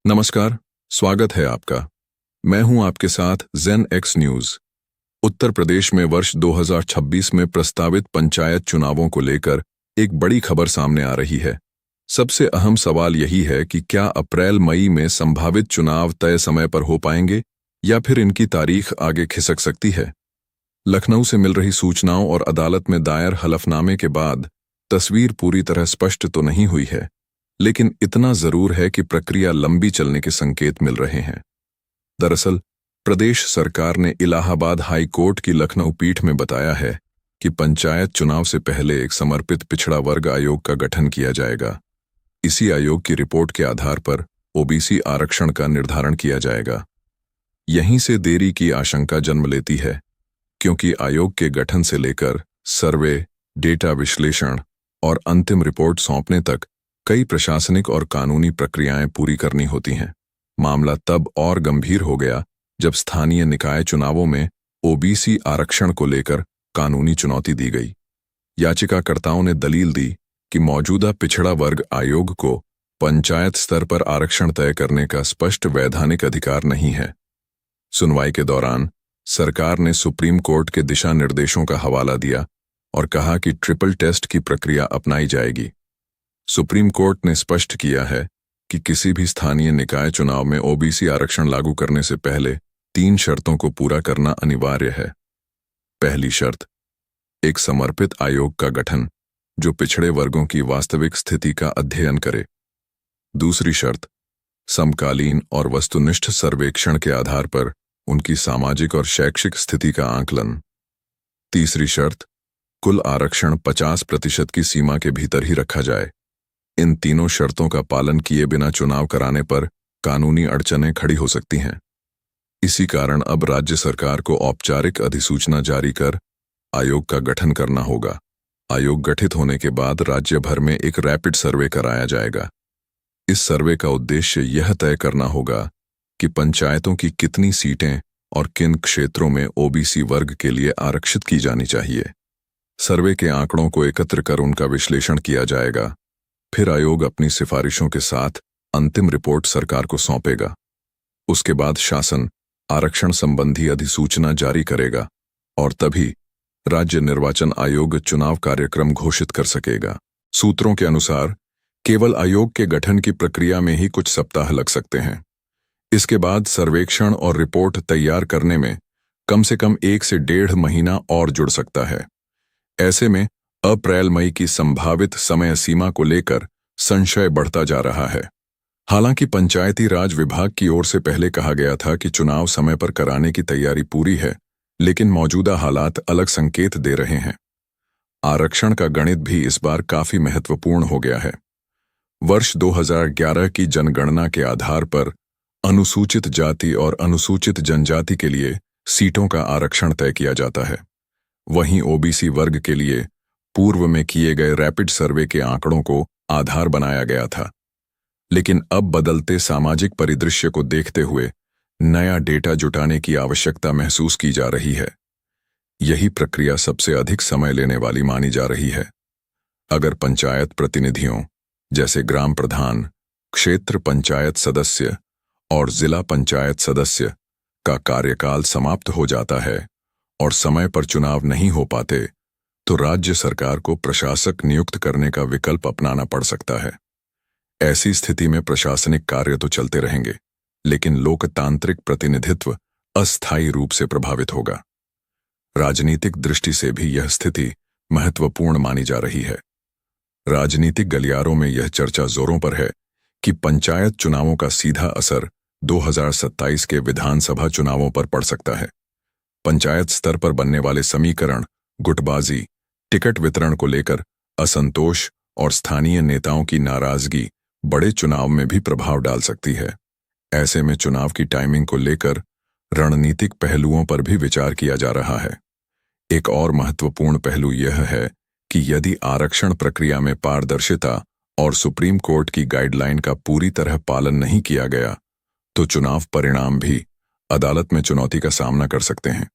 नमस्कार, स्वागत है आपका। मैं हूं आपके साथ Zen x news. Uttar Pradesh में वर्ष 2026 में प्रस्तावित पंचायत चुनावों को लेकर एक बड़ी खबर सामने आ रही है। सबसे अहम सवाल यही है कि क्या अप्रैल-मई में संभावित चुनाव तय समय पर हो पाएंगे या फिर इनकी तारीख आगे खिसक सकती है। लखनऊ से मिल रही सूचनाओं और अदालत में दायर हलफनामे के बाद तस्वीर पूरी तरह स्पष्ट तो नहीं हुई है, लेकिन इतना जरूर है कि प्रक्रिया लंबी चलने के संकेत मिल रहे हैं। दरअसल प्रदेश सरकार ने इलाहाबाद हाई कोर्ट की लखनऊ पीठ में बताया है कि पंचायत चुनाव से पहले एक समर्पित पिछड़ा वर्ग आयोग का गठन किया जाएगा। इसी आयोग की रिपोर्ट के आधार पर ओबीसी आरक्षण का निर्धारण किया जाएगा। यहीं से देरी की आशंका जन्म लेती है, क्योंकि आयोग के गठन से लेकर सर्वे, डेटा विश्लेषण और अंतिम रिपोर्ट सौंपने तक कई प्रशासनिक और कानूनी प्रक्रियाएं पूरी करनी होती हैं। मामला तब और गंभीर हो गया जब स्थानीय निकाय चुनावों में ओबीसी आरक्षण को लेकर कानूनी चुनौती दी गई। याचिकाकर्ताओं ने दलील दी कि मौजूदा पिछड़ा वर्ग आयोग को पंचायत स्तर पर आरक्षण तय करने का स्पष्ट वैधानिक अधिकार नहीं है। सुनवाई के दौरान सरकार ने सुप्रीम कोर्ट के दिशा निर्देशों का हवाला दिया और कहा कि ट्रिपल टेस्ट की प्रक्रिया अपनाई जाएगी। सुप्रीम कोर्ट ने स्पष्ट किया है कि किसी भी स्थानीय निकाय चुनाव में ओबीसी आरक्षण लागू करने से पहले 3 शर्तों को पूरा करना अनिवार्य है। पहली शर्त, एक समर्पित आयोग का गठन जो पिछड़े वर्गों की वास्तविक स्थिति का अध्ययन करे। दूसरी शर्त, समकालीन और वस्तुनिष्ठ सर्वेक्षण के आधार पर उनकी सामाजिक और शैक्षिक स्थिति का आकलन। तीसरी शर्त, कुल आरक्षण 50% की सीमा के भीतर ही रखा जाए। इन तीनों शर्तों का पालन किए बिना चुनाव कराने पर कानूनी अड़चनें खड़ी हो सकती हैं। इसी कारण अब राज्य सरकार को औपचारिक अधिसूचना जारी कर आयोग का गठन करना होगा। आयोग गठित होने के बाद राज्य भर में एक रैपिड सर्वे कराया जाएगा। इस सर्वे का उद्देश्य यह तय करना होगा कि पंचायतों की कितनी सीटें और किन क्षेत्रों में ओबीसी वर्ग के लिए आरक्षित की जानी चाहिए। सर्वे के आंकड़ों को एकत्र कर उनका विश्लेषण किया जाएगा। फिर आयोग अपनी सिफारिशों के साथ अंतिम रिपोर्ट सरकार को सौंपेगा। उसके बाद शासन आरक्षण संबंधी अधिसूचना जारी करेगा और तभी राज्य निर्वाचन आयोग चुनाव कार्यक्रम घोषित कर सकेगा। सूत्रों के अनुसार केवल आयोग के गठन की प्रक्रिया में ही कुछ सप्ताह लग सकते हैं। इसके बाद सर्वेक्षण और रिपोर्ट तैयार करने में कम से कम 1 से 1.5 महीना और जुड़ सकता है। ऐसे में अप्रैल-मई की संभावित समय सीमा को लेकर संशय बढ़ता जा रहा है। हालांकि पंचायती राज विभाग की ओर से पहले कहा गया था कि चुनाव समय पर कराने की तैयारी पूरी है, लेकिन मौजूदा हालात अलग संकेत दे रहे हैं। आरक्षण का गणित भी इस बार काफी महत्वपूर्ण हो गया है। वर्ष 2011 की जनगणना के आधार पर अनुसूचित जाति और अनुसूचित जनजाति के लिए सीटों का आरक्षण तय किया जाता है। वहीं ओबीसी वर्ग के लिए पूर्व में किए गए रैपिड सर्वे के आंकड़ों को आधार बनाया गया था। लेकिन अब बदलते सामाजिक परिदृश्य को देखते हुए नया डेटा जुटाने की आवश्यकता महसूस की जा रही है। यही प्रक्रिया सबसे अधिक समय लेने वाली मानी जा रही है। अगर पंचायत प्रतिनिधियों जैसे ग्राम प्रधान, क्षेत्र पंचायत सदस्य और जिला पंचायत सदस्य का कार्यकाल समाप्त हो जाता है और समय पर चुनाव नहीं हो पाते, तो राज्य सरकार को प्रशासक नियुक्त करने का विकल्प अपनाना पड़ सकता है। ऐसी स्थिति में प्रशासनिक कार्य तो चलते रहेंगे, लेकिन लोकतांत्रिक प्रतिनिधित्व अस्थायी रूप से प्रभावित होगा। राजनीतिक दृष्टि से भी यह स्थिति महत्वपूर्ण मानी जा रही है। राजनीतिक गलियारों में यह चर्चा जोरों पर है कि पंचायत चुनावों का सीधा असर 2027 के विधानसभा चुनावों पर पड़ सकता है। पंचायत स्तर पर बनने वाले समीकरण, गुटबाजी, टिकट वितरण को लेकर असंतोष और स्थानीय नेताओं की नाराजगी बड़े चुनाव में भी प्रभाव डाल सकती है। ऐसे में चुनाव की टाइमिंग को लेकर रणनीतिक पहलुओं पर भी विचार किया जा रहा है। एक और महत्वपूर्ण पहलू यह है कि यदि आरक्षण प्रक्रिया में पारदर्शिता और सुप्रीम कोर्ट की गाइडलाइन का पूरी तरह पालन नहीं किया गया, तो चुनाव परिणाम भी अदालत में चुनौती का सामना कर सकते हैं।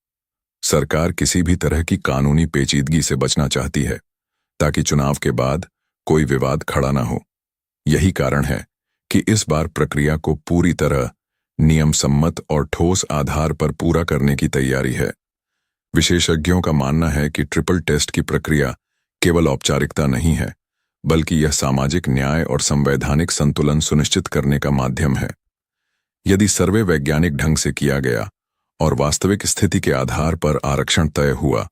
सरकार किसी भी तरह की कानूनी पेचीदगी से बचना चाहती है ताकि चुनाव के बाद कोई विवाद खड़ा ना हो। यही कारण है कि इस बार प्रक्रिया को पूरी तरह नियम सम्मत और ठोस आधार पर पूरा करने की तैयारी है। विशेषज्ञों का मानना है कि ट्रिपल टेस्ट की प्रक्रिया केवल औपचारिकता नहीं है, बल्कि यह सामाजिक न्याय और संवैधानिक संतुलन सुनिश्चित करने का माध्यम है। यदि सर्वे वैज्ञानिक ढंग से किया गया और वास्तविक स्थिति के आधार पर आरक्षण तय हुआ,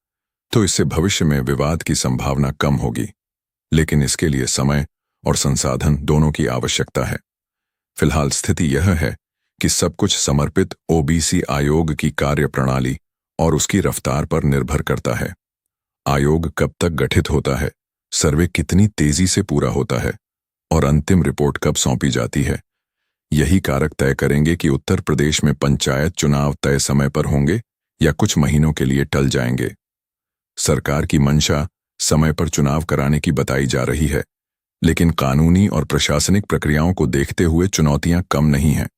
तो इससे भविष्य में विवाद की संभावना कम होगी। लेकिन इसके लिए समय और संसाधन दोनों की आवश्यकता है। फिलहाल स्थिति यह है कि सब कुछ समर्पित ओबीसी आयोग की कार्यप्रणाली और उसकी रफ्तार पर निर्भर करता है। आयोग कब तक गठित होता है, सर्वे कितनी तेजी से पूरा होता है और अंतिम रिपोर्ट कब सौंपी जाती है, यही कारक तय करेंगे कि उत्तर प्रदेश में पंचायत चुनाव तय समय पर होंगे या कुछ महीनों के लिए टल जाएंगे। सरकार की मंशा समय पर चुनाव कराने की बताई जा रही है, लेकिन कानूनी और प्रशासनिक प्रक्रियाओं को देखते हुए चुनौतियां कम नहीं हैं।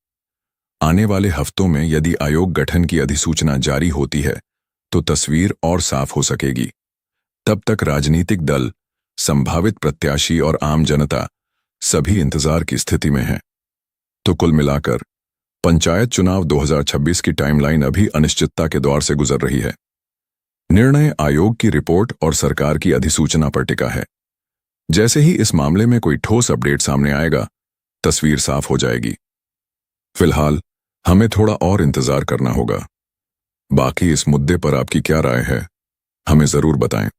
आने वाले हफ्तों में यदि आयोग गठन की अधिसूचना जारी होती है, तो तस्वीर और साफ हो सकेगी। तब तक राजनीतिक दल, संभावित प्रत्याशी और आम जनता सभी इंतजार की स्थिति में हैं। तो कुल मिलाकर पंचायत चुनाव 2026 की टाइमलाइन अभी अनिश्चितता के दौर से गुजर रही है। निर्णय आयोग की रिपोर्ट और सरकार की अधिसूचना पर टिका है। जैसे ही इस मामले में कोई ठोस अपडेट सामने आएगा, तस्वीर साफ हो जाएगी। फिलहाल हमें थोड़ा और इंतजार करना होगा। बाकी इस मुद्दे पर आपकी क्या राय है, हमें जरूर बताएं।